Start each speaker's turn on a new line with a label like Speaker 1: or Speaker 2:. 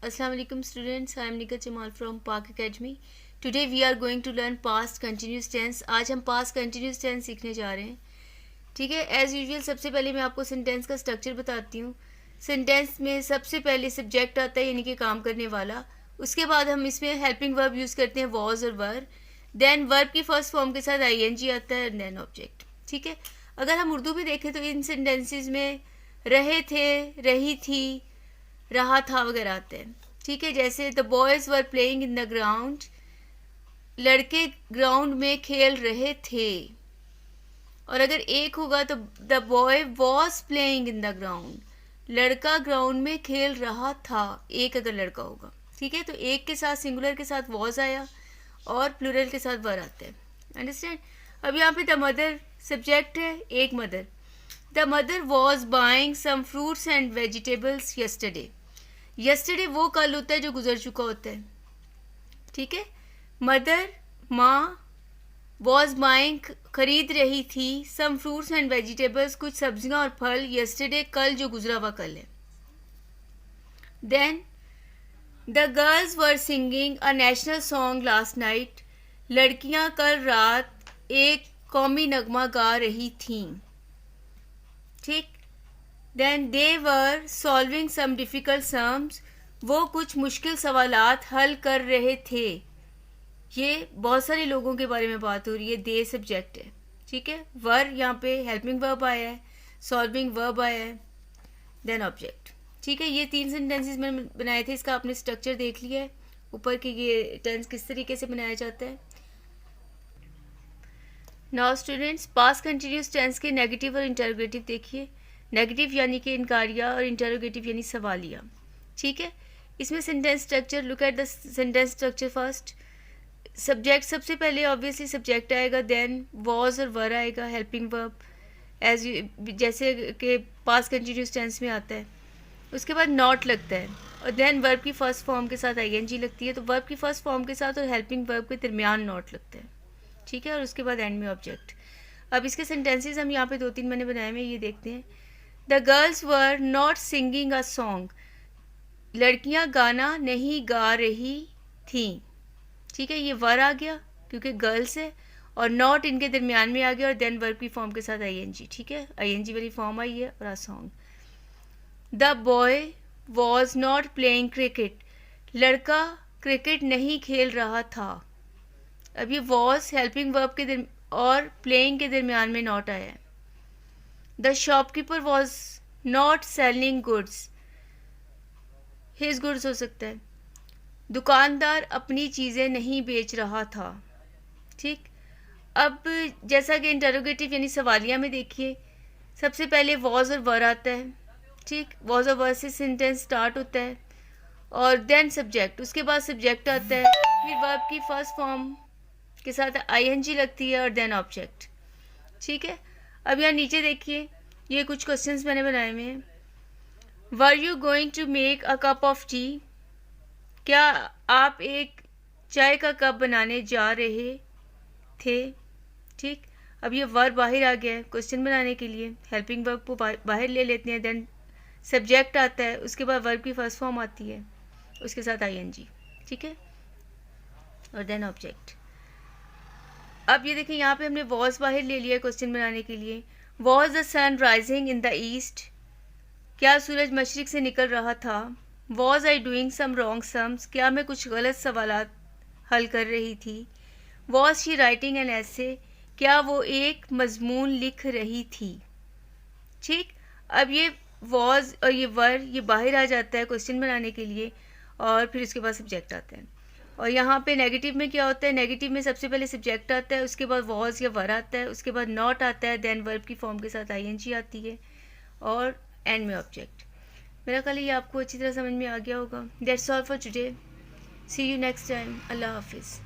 Speaker 1: Assalamu alaikum students. I am Nika Jamal from Park Academy. Today we are going to learn past continuous tense. आज हम past continuous tense सीखने जा रहे हैं. ठीक है, एज यूजुअल सबसे पहले मैं आपको सेंटेंस का स्ट्रक्चर बताती हूँ. सेंटेंस में सबसे पहले सब्जेक्ट आता है यानी कि काम करने वाला. उसके बाद हम इसमें हेल्पिंग वर्ब यूज़ करते हैं वॉज और वर. देन वर्ब की फर्स्ट फॉर्म के साथ आईएनजी आता है, देन ऑब्जेक्ट. ठीक है, अगर हम उर्दू में देखें तो इन सेंटेंसेस में रहे थे, रही थी, रहा था वगैरह आते हैं. ठीक है, जैसे the boys were playing in the ground, लड़के ग्राउंड में खेल रहे थे. और अगर एक होगा तो the boy was playing in the ground, लड़का ग्राउंड में खेल रहा था. एक अगर लड़का होगा. ठीक है, तो एक के साथ सिंगुलर के साथ वॉज आया और प्लूरल के साथ वर आते हैं. अंडरस्टैंड. अब यहाँ पे द मदर सब्जेक्ट है, एक mother. The mother was buying some fruits and vegetables yesterday. Yesterday वो कल होता है जो गुजर चुका होता है. ठीक है, मदर माँ, वॉज बाइंग खरीद रही थी, सम फ्रूट्स एंड वेजिटेबल्स कुछ सब्जियां और फल, यस्टरडे कल जो गुजरा हुआ कल है. Then the girls were singing a national song last night, लड़कियां कल रात एक कौमी नगमा गा रही थीं. ठीक. Then they were solving some difficult sums, वो कुछ मुश्किल सवालात हल कर रहे थे. ये बहुत सारे लोगों के बारे में बात हो रही है. दे सब्जेक्ट है. ठीक है, वर यहाँ पे हेल्पिंग वर्ब आया है, सॉल्विंग वर्ब आया है, देन ऑब्जेक्ट. ठीक है, ये तीन सेंटेंसेस मैंने बनाए थे. इसका आपने स्ट्रक्चर देख लिया है ऊपर कि ये टेंस किस तरीके से बनाया जाता है. Now students, past continuous tense के नेगेटिव और इंटरोगेटिव देखिए. नेगेटिव यानी कि इनकारिया और इंटरोगेटिव यानी सवालिया. ठीक है, इसमें sentence structure, look at the sentence structure first. Subject सबसे पहले ऑब्वियसली सब्जेक्ट आएगा, देन वॉज और वर आएगा, हेल्पिंग वर्ब एज जैसे कि पास्ट कंटिन्यूस टेंस में आता है. उसके बाद नॉट लगता है और देन वर्ब की फर्स्ट फॉर्म के साथ आईएनजी लगती है. तो वर्ब की फर्स्ट फॉर्म के साथ और हेल्पिंग वर्ब के दरमियान नॉट लगता है. ठीक है, और उसके बाद एंड में ऑब्जेक्ट. अब इसके सेंटेंसेस हम यहाँ पे दो तीन मैंने बनाए हुए, ये देखते हैं. The girls were not singing a song, लड़कियाँ गाना नहीं गा रही थीं. ठीक है, ये वर आ गया क्योंकि गर्ल्स है और नॉट इनके दरमियान में आ गया और देन वर्ब की फॉर्म के साथ आईएनजी. ठीक है, आईएनजी वाली फॉर्म आई है और आ song. The boy was not playing cricket, लड़का क्रिकेट नहीं खेल रहा था. अब ये वॉज हेल्पिंग वर्ब के और प्लेइंग के दरमियान में नॉट आया है. The shopkeeper was not selling goods, his goods हो सकता है. दुकानदार अपनी चीज़ें नहीं बेच रहा था. ठीक. अब जैसा कि इंटरोगेटिव यानी सवालिया में देखिए, सबसे पहले वॉज और वर आता है. ठीक, वॉज और वर से सेंटेंस स्टार्ट होता है और देन सब्जेक्ट, उसके बाद सब्जेक्ट आता है, फिर वर्ब की फर्स्ट फॉर्म के साथ आईएनजी लगती है और देन ऑब्जेक्ट. ठीक है, अब यहाँ नीचे देखिए, ये कुछ क्वेश्चंस मैंने बनाए हुए हैं. Were you going to make a cup of tea, क्या आप एक चाय का कप बनाने जा रहे थे. ठीक, अब ये वर्ब बाहर आ गया है क्वेश्चन बनाने के लिए. हेल्पिंग वर्ब को बाहर ले लेते हैं, देन सब्जेक्ट आता है, उसके बाद वर्ब की फर्स्ट फॉर्म आती है, उसके साथ आईएनजी. ठीक है, और देन ऑब्जेक्ट. अब ये देखिए, यहाँ पे हमने वॉज बाहर ले लिया क्वेश्चन बनाने के लिए. Was the sun rising in the east, क्या सूरज मशरिक से निकल रहा था. Was I doing some wrong sums, क्या मैं कुछ गलत सवालात हल कर रही थी. वॉज शी राइटिंग एन ऐसे, क्या वो एक मजमून लिख रही थी. ठीक, अब ये वॉज और ये वर ये बाहर आ जाता है क्वेश्चन बनाने के लिए और फिर उसके बाद सब्जेक्ट आता है. और यहाँ पे नेगेटिव में क्या होता है, नेगेटिव में सबसे पहले सब्जेक्ट आता है, उसके बाद वॉज या वर आता है, उसके बाद नॉट आता है, देन वर्ब की फॉर्म के साथ आईएनजी आती है और एंड में ऑब्जेक्ट. मेरा ख्याल ये आपको अच्छी तरह समझ में आ गया होगा. That's all for today. See you next time. अल्लाह हाफिज़.